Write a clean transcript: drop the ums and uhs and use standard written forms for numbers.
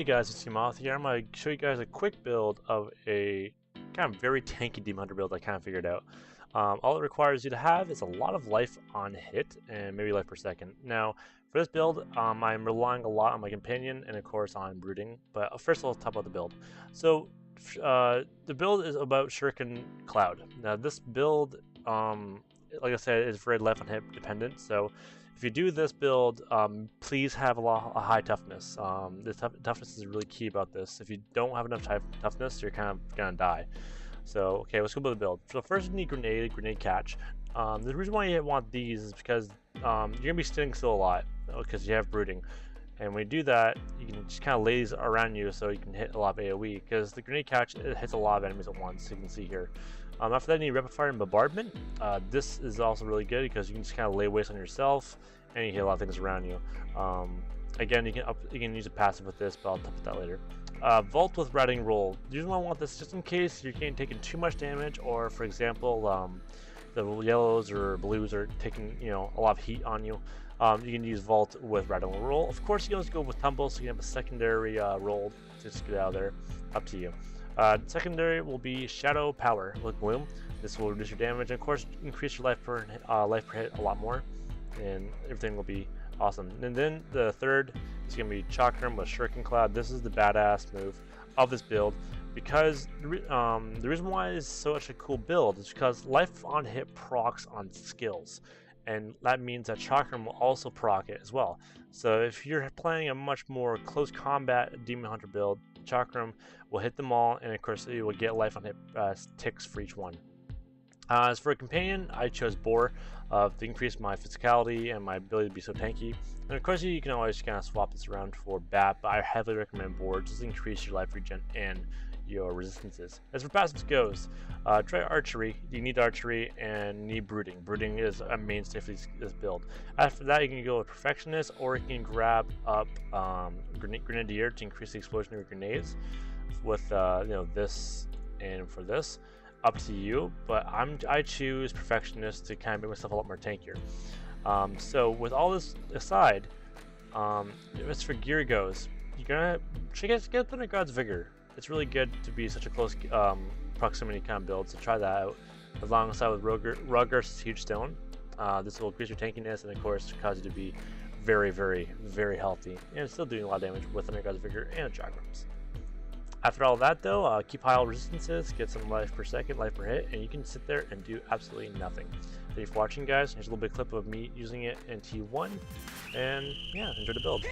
Hey guys, it's Moth here. I'm going to show you guys a quick build of a kind of very tanky DemonHunter build I kind of figured out. All it requires you to have is a lot of life on hit and maybe life per second. Now, for this build, I'm relying a lot on my companion and of course on brooding, but first I'll talk about the build. So, the build is about Shuriken Cloud. Now, this build, like I said, is very life on hit dependent, so if you do this build, please have a high toughness. The toughness is really key about this. If you don't have enough toughness, you're kind of gonna die. So, okay, let's go build the build. So first you need grenade catch. The reason why you want these is because you're gonna be standing still a lot because you have brooding. And when you do that, you can just kind of lay these around you so you can hit a lot of AOE, because the grenade catch, it hits a lot of enemies at once, so you can see here. After that, you need Rapid Fire Bombardment. This is also really good because you can just kind of lay waste on yourself, and you hit a lot of things around you. Again, you can use a passive with this, but I'll talk about that later. Vault with Routing Roll. The reason why I want this just in case you're getting taken too much damage, or for example, the yellows or blues are taking a lot of heat on you. You can use Vault with Routing Roll. Of course, you can also go with Tumble, so you can have a secondary roll to just get out of there. Up to you. Secondary will be Shadow Power with Gloom. This will reduce your damage and of course increase your life per hit a lot more, and everything will be awesome. And then the third is going to be Chakram with Shuriken Cloud. This is the badass move of this build because the reason why it's such a cool build is because life on hit procs on skills, and that means that Chakram will also proc it as well. So if you're playing a much more close combat DemonHunter build, Chakram will hit them all, and of course you will get life on hit ticks for each one. As for a companion, I chose Boar to increase my physicality and my ability to be so tanky. And of course you can always kind of swap this around for Bat, but I heavily recommend Boar just to increase your life regen and your resistances. As for passives goes, try Archery. You need Archery and need Brooding. Brooding is a mainstay for this build. After that, you can go with Perfectionist, or you can grab up Grenadier to increase the explosion of your grenades with this and for this. Up to you, but I choose Perfectionist to kind of make myself a lot more tankier. So with all this aside, as for gear goes, you're gonna get Thundergod's Vigor. It's really good to be such a close proximity kind of build, so try that out. Alongside with Rugger's Huge Stone, this will increase your tankiness and of course cause you to be very, very, very healthy, and still doing a lot of damage with Thundergod's Vigor and Chakrams. After all that though, keep high all resistances, get some life per second, life per hit, and you can sit there and do absolutely nothing. Thank you for watching, guys. Here's a little bit clip of me using it in T1, and yeah, enjoy the build.